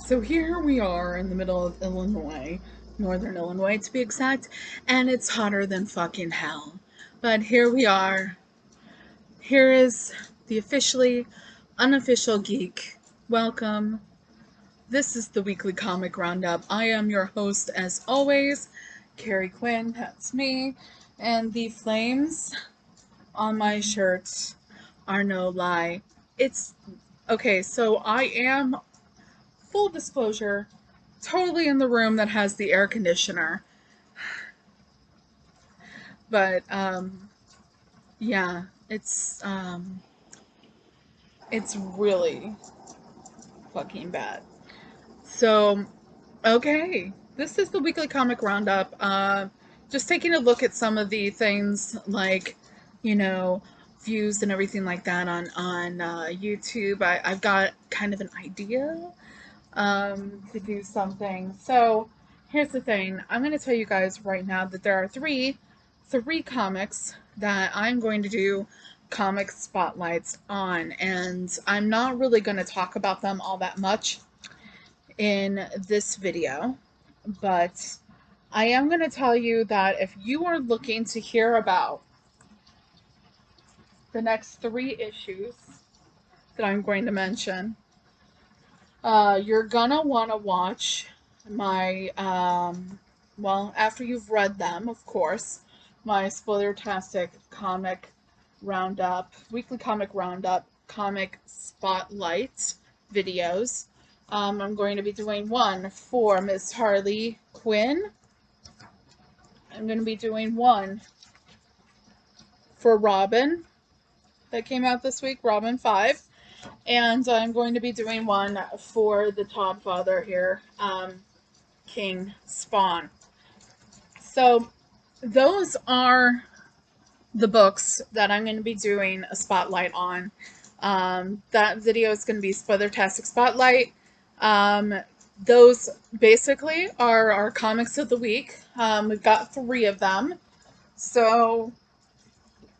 So here we are in the middle of Illinois, northern Illinois to be exact, and it's hotter than fucking hell. But here we are. Here is the officially unofficial geek. Welcome. This is the weekly comic roundup. I am your host as always, Carrie Quinn, that's me, and the flames on my shirt are no lie. It's okay, so I am, full disclosure, totally in the room that has the air conditioner. But yeah, it's really fucking bad. So, okay, this is the weekly comic roundup. Just taking a look at some of the things like, you know, views and everything like that on YouTube. I've got kind of an idea to do something. So here's the thing. I'm going to tell you guys right now that there are three comics that I'm going to do comic spotlights on, and I'm not really going to talk about them all that much in this video, but I am going to tell you that if you are looking to hear about the next three issues that I'm going to mention, you're gonna want to watch my, well, after you've read them, of course, my Spoilertastic Comic Roundup, Weekly Comic Roundup, Comic Spotlight videos. I'm going to be doing one for Miss Harley Quinn. I'm going to be doing one for Robin that came out this week, Robin 5. And I'm going to be doing one for the Top Father here, King Spawn. So those are the books that I'm going to be doing a spotlight on. That video is going to be Spoilertastic Spotlight. Those basically are our comics of the week. We've got three of them. So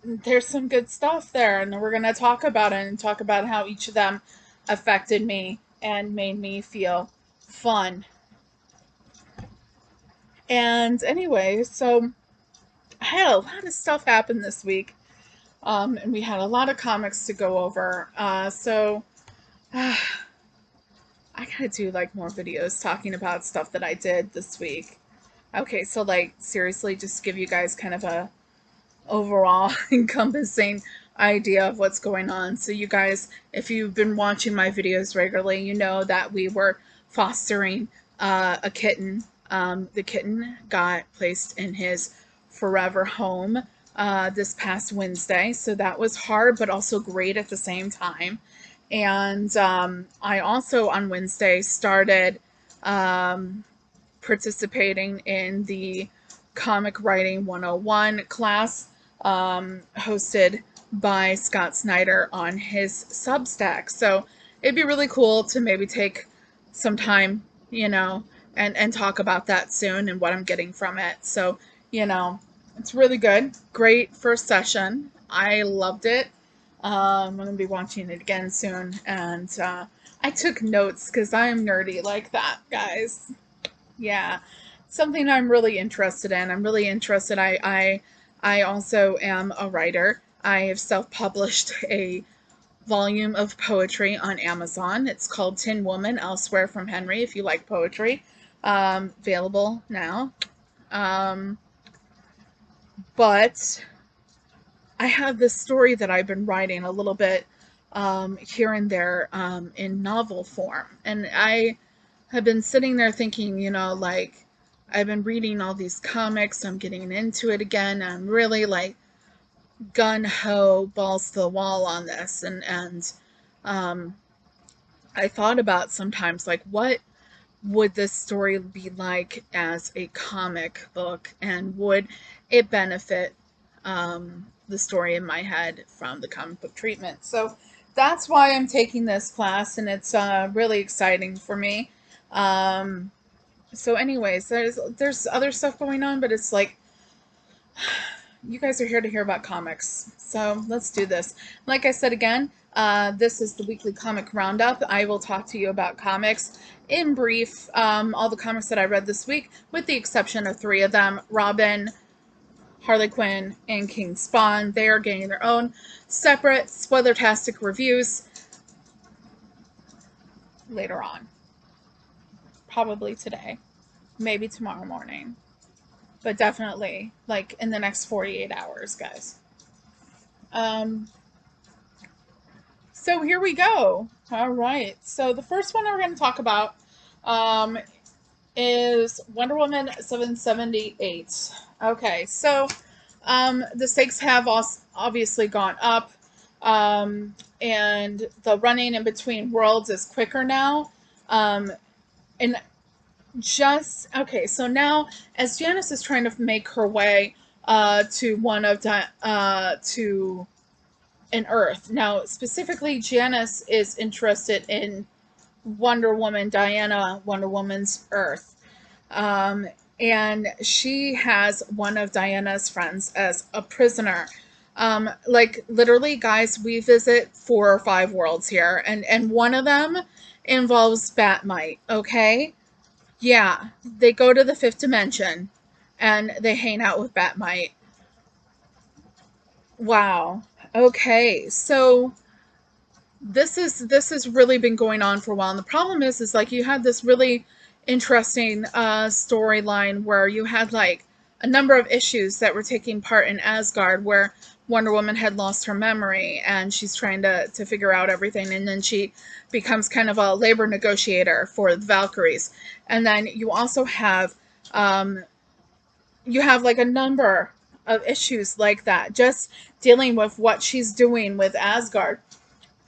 there's some good stuff there, and we're going to talk about it and talk about how each of them affected me and made me feel fun. And anyway, so I had a lot of stuff happen this week, and we had a lot of comics to go over. I gotta do like more videos talking about stuff that I did this week. Okay, so like seriously, just give you guys kind of a overall encompassing idea of what's going on. So you guys, if you've been watching my videos regularly, you know that we were fostering a kitten. The kitten got placed in his forever home this past Wednesday. So that was hard, but also great at the same time. And I also on Wednesday started participating in the Comic Writing 101 class hosted by Scott Snyder on his Substack. So it'd be really cool to maybe take some time, and talk about that soon and what I'm getting from it. So, it's really good. Great first session. I loved it. I'm going to be watching it again soon. And I took notes because I am nerdy like that, guys. Yeah. Something I'm really interested in. I'm really interested. I also am a writer. I have self-published a volume of poetry on Amazon. It's called Tin Woman, Elsewhere from Henry, if you like poetry. Available now. But I have this story that I've been writing a little bit here and there in novel form. And I have been sitting there thinking, I've been reading all these comics. I'm getting into it again. I'm really like gun-ho, balls to the wall on this. And I thought about sometimes, like, what would this story be like as a comic book? And would it benefit the story in my head from the comic book treatment? So that's why I'm taking this class, and it's really exciting for me. So anyways, there's other stuff going on, but it's like, you guys are here to hear about comics, so let's do this. Like I said again, This is the weekly comic roundup. I will talk to you about comics in brief, all the comics that I read this week, with the exception of 3 of them: Robin, Harley Quinn, and King Spawn. They are getting their own separate Spoilertastic reviews later on. Probably today. Maybe tomorrow morning. But definitely, like, in the next 48 hours, guys. So here we go. All right. So the first one we're going to talk about is Wonder Woman 778. Okay, so the stakes have obviously gone up, and the running in between worlds is quicker now. And just, okay, so now as Janice is trying to make her way to an Earth. Now, specifically, Janice is interested in Wonder Woman, Diana, Wonder Woman's Earth. And she has one of Diana's friends as a prisoner. Like, literally, guys, we visit 4 or 5 worlds here, and one of them involves Batmite, okay? Yeah, they go to the 5th dimension, and they hang out with Batmite. Wow. Okay, so this has really been going on for a while, and the problem is like you had this really interesting storyline where you had like a number of issues that were taking part in Asgard, where Wonder Woman had lost her memory and she's trying to figure out everything, and then she becomes kind of a labor negotiator for the Valkyries. And then you also have like a number of issues like that, just dealing with what she's doing with Asgard.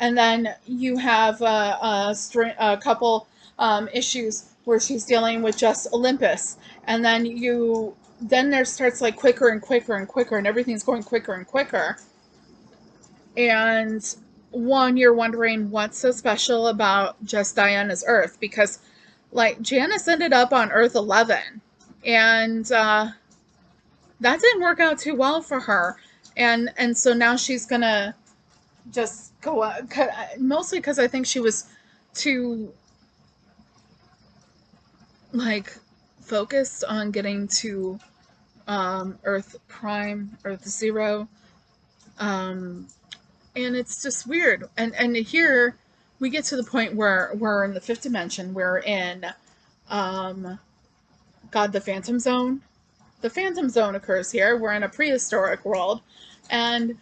And then you have a couple issues where she's dealing with just Olympus. And then there starts like quicker and quicker and quicker, and everything's going quicker and quicker. And you're wondering what's so special about just Diana's Earth, because like Janice ended up on Earth 11, and that didn't work out too well for her. And so now she's gonna just go out, mostly because I think she was too like focused on getting to Earth Prime, Earth Zero, and it's just weird. And here we get to the point where we're in the 5th dimension. We're in the Phantom Zone. The Phantom Zone occurs here. We're in a prehistoric world, and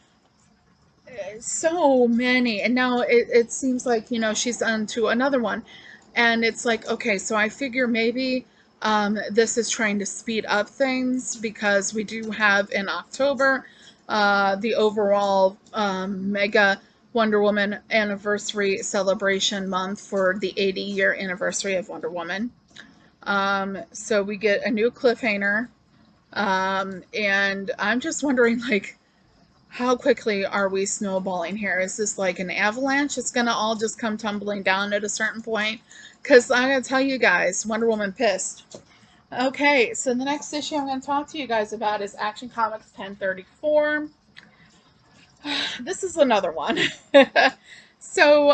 so many. And now it seems like, you know, she's on to another one, and it's like, okay, so I figure maybe this is trying to speed up things, because we do have in October the overall mega Wonder Woman anniversary celebration month for the 80-year anniversary of Wonder Woman. So we get a new cliffhanger. And I'm just wondering, like, how quickly are we snowballing here? Is this like an avalanche? It's gonna all just come tumbling down at a certain point? Because I gotta tell you guys, Wonder Woman pissed. Okay, so the next issue I'm gonna talk to you guys about is Action Comics 1034. This is another one. So,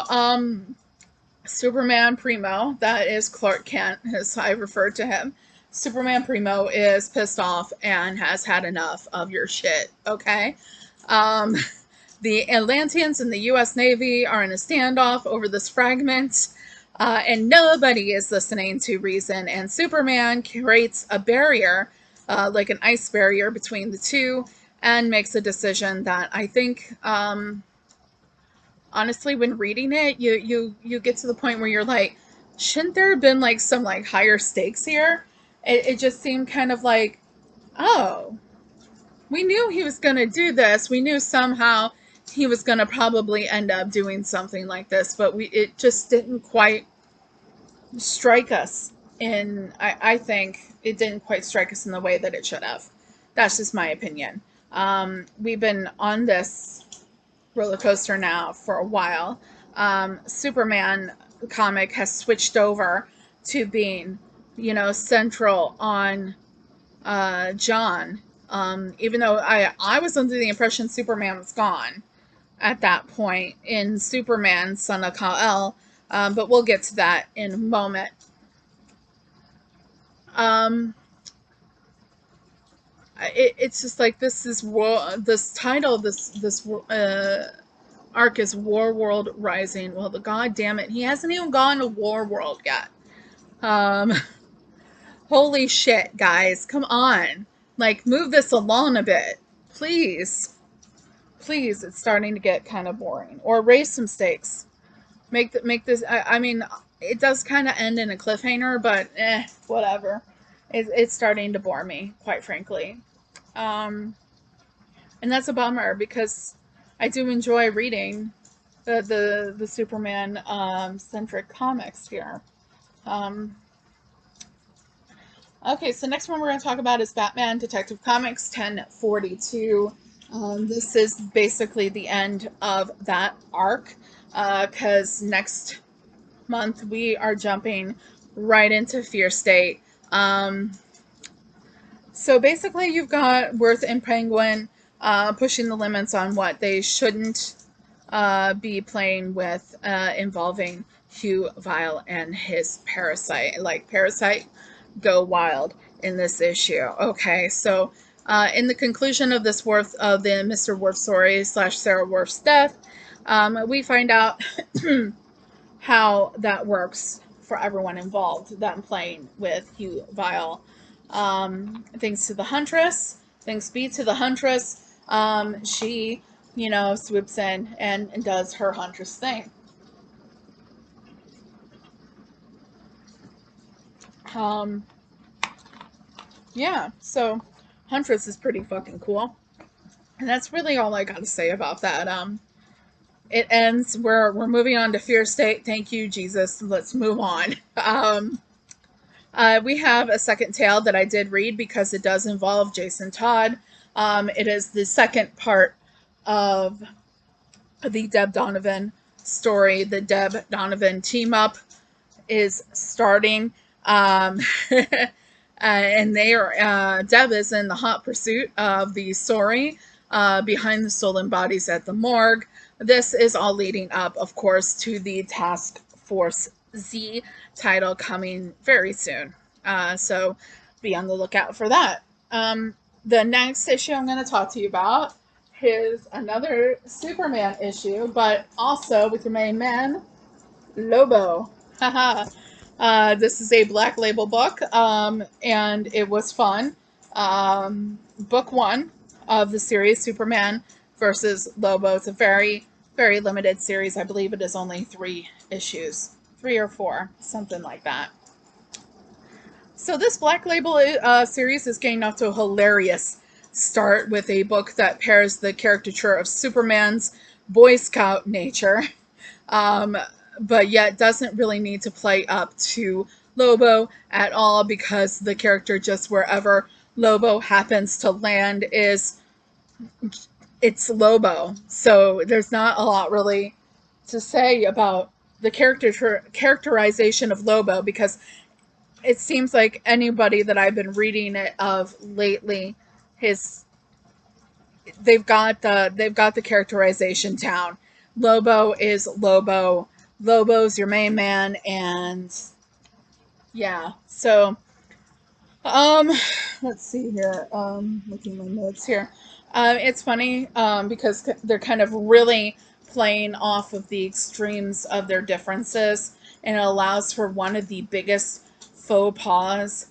Superman Primo, that is Clark Kent, as I referred to him. Superman Primo is pissed off and has had enough of your shit, okay? The Atlanteans and the U.S. Navy are in a standoff over this fragment, and nobody is listening to reason, and Superman creates a barrier, like an ice barrier between the two, and makes a decision that I think, honestly, when reading it, you get to the point where you're like, shouldn't there have been like some like higher stakes here? It just seemed kind of like, oh, we knew he was going to do this. We knew somehow he was going to probably end up doing something like this, but it just didn't quite strike us I think it didn't quite strike us in the way that it should have. That's just my opinion. We've been on this roller coaster now for a while. Superman comic has switched over to being, you know, central on Jon. Even though I was under the impression Superman was gone at that point in Superman, Son of Kal-El, but we'll get to that in a moment. It's just like this title, this arc is War World Rising. Well, the god damn it, he hasn't even gone to War World yet. Holy shit, guys, come on, like move this along a bit, please. Please, it's starting to get kind of boring. Or raise some stakes. Make this. I mean, it does kind of end in a cliffhanger, but whatever. It's starting to bore me, quite frankly. And that's a bummer because I do enjoy reading the Superman centric comics here. Okay, so next one we're going to talk about is Batman Detective Comics 1042. This is basically the end of that arc, because next month we are jumping right into Fear State. So basically you've got Worth and Penguin pushing the limits on what they shouldn't be playing with, involving Hugh Vile and his Parasite. Like, Parasite go wild in this issue. Okay, so in the conclusion of this Worth, of the Mr. Worth story / Sarah Worth's death, we find out how that works for everyone involved, them playing with Hugh Vile. Thanks to the Huntress, thanks be to the Huntress, she, you know, swoops in and does her Huntress thing. Yeah, so Huntress is pretty fucking cool. And that's really all I gotta say about that. It ends, we're moving on to Fear State. Thank you, Jesus. Let's move on. We have a second tale that I did read because it does involve Jason Todd. It is the second part of the Deb Donovan story. The Deb Donovan team up is starting. And they are, Deb is in the hot pursuit of the story behind the stolen bodies at the morgue. This is all leading up, of course, to the Task Force Z title coming very soon. So be on the lookout for that. The next issue I'm going to talk to you about is another Superman issue, but also with your main man, Lobo. Haha. This is a Black Label book, and it was fun. Book 1 of the series, Superman versus Lobo. It's a very, very limited series. I believe it is only 3 issues. 3 or 4, something like that. So this Black Label series is getting off to a hilarious start with a book that pairs the caricature of Superman's Boy Scout nature, but yet doesn't really need to play up to Lobo at all, because the character, just wherever Lobo happens to land, it's Lobo. So there's not a lot really to say about the characterization of Lobo, because it seems like anybody that I've been reading it of lately, they've got the characterization down. Lobo is Lobo. Lobo's your main man, and yeah. So, let's see here. Looking at my notes here. It's funny because they're kind of really playing off of the extremes of their differences, and it allows for one of the biggest faux pas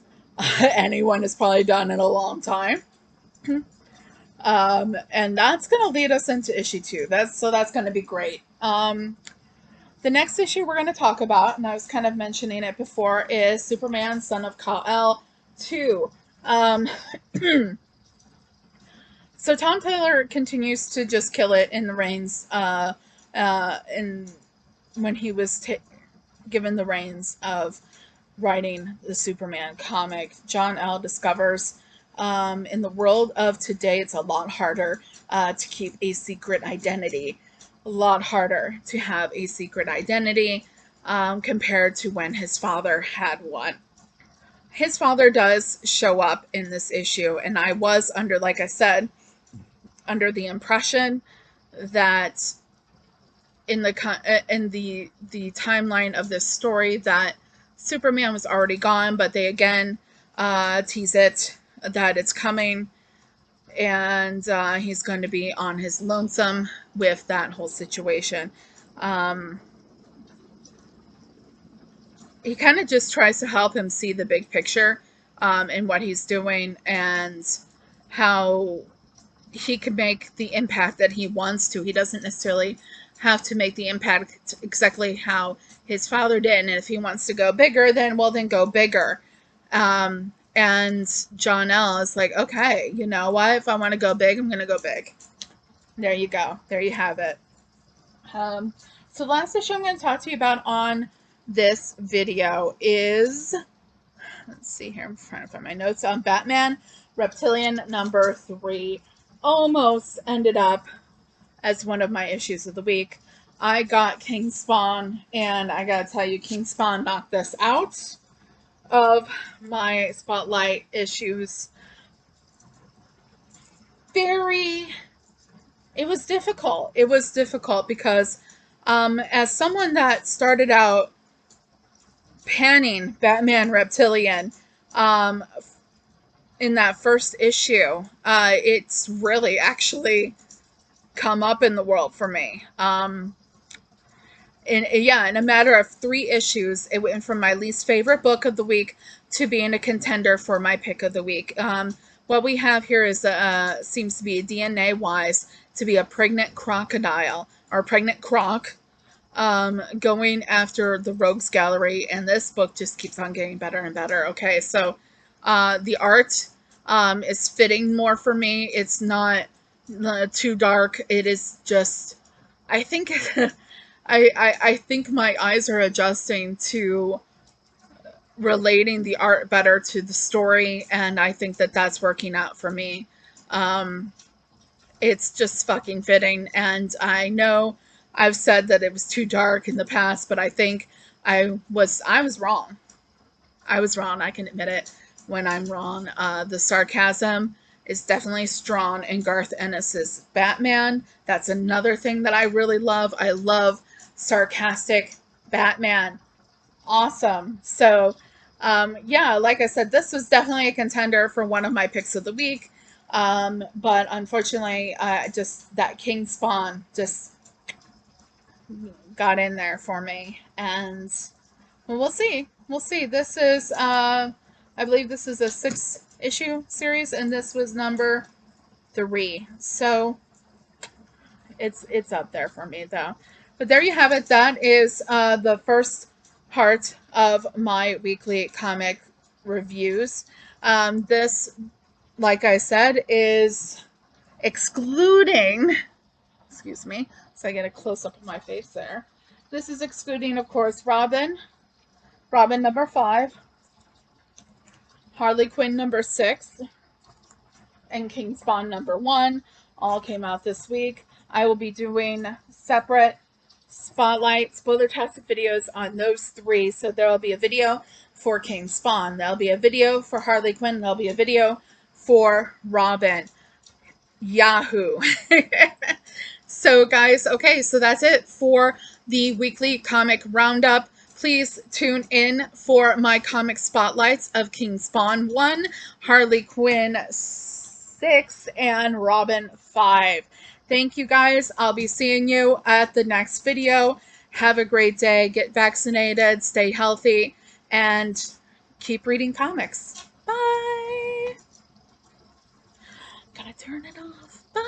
anyone has probably done in a long time. And that's going to lead us into issue 2. That's going to be great. The next issue we're going to talk about, and I was kind of mentioning it before, is Superman, Son of Kal-El 2. So Tom Taylor continues to just kill it in the reins, when he was given the reins of writing the Superman comic. Jon-El discovers in the world of today, it's a lot harder to keep a secret identity. A lot harder to have a secret identity compared to when his father had one. His father does show up in this issue, and I was under, like I said, under the impression that in the timeline of this story that Superman was already gone, but they again tease it that it's coming, and he's going to be on his lonesome with that whole situation. He kind of just tries to help him see the big picture in what he's doing and how he can make the impact that he wants to. He doesn't necessarily have to make the impact exactly how his father did. And if he wants to go bigger, then go bigger. And jon-el is like, okay, you know what? If I want to go big, I'm going to go big. There you go. There you have it. So the last issue I'm going to talk to you about on this video is, let's see here, I'm trying to find my notes on Batman Reptilian number 3. Almost ended up as one of my issues of the week. I got King Spawn, and I gotta tell you, King Spawn knocked this out of my Spotlight issues. It was difficult. It was difficult because as someone that started out panning Batman Reptilian in that first issue, it's really actually come up in the world for me. In a matter of 3 issues, it went from my least favorite book of the week to being a contender for my pick of the week. What we have here is seems to be DNA-wise to be a pregnant crocodile, or pregnant croc, going after the Rogues Gallery, and this book just keeps on getting better and better. Okay, so the art is fitting more for me. It's not too dark. It is just, I think, I think my eyes are adjusting to relating the art better to the story, and I think that that's working out for me. It's just fucking fitting, and I know I've said that it was too dark in the past, but I think I was wrong. I was wrong. I can admit it when I'm wrong. The sarcasm is definitely strong in Garth Ennis's Batman. That's another thing that I really love. I love sarcastic Batman. Awesome. So, yeah, like I said, this was definitely a contender for one of my picks of the week. But unfortunately, just that King Spawn just got in there for me. And well, we'll see. We'll see. This is, I believe this is a 6-issue series, and this was number 3. So it's up there for me, though. But there you have it. That is the first part of my weekly comic reviews. This, like I said, is excluding, excuse me, so I get a close-up of my face there. This is excluding, of course, Robin number 5, Harley Quinn number 6, and King Spawn number 1. All came out this week. I will be doing separate Spotlight, Spoilertastic videos on those 3. So there will be a video for King Spawn. There'll be a video for Harley Quinn. There'll be a video for Robin. Yahoo! So guys, okay, so that's it for the weekly comic roundup. Please tune in for my comic spotlights of King Spawn 1, Harley Quinn 6, and Robin 5. Thank you guys. I'll be seeing you at the next video. Have a great day. Get vaccinated, stay healthy, and keep reading comics. Bye. Gotta turn it off. Bye.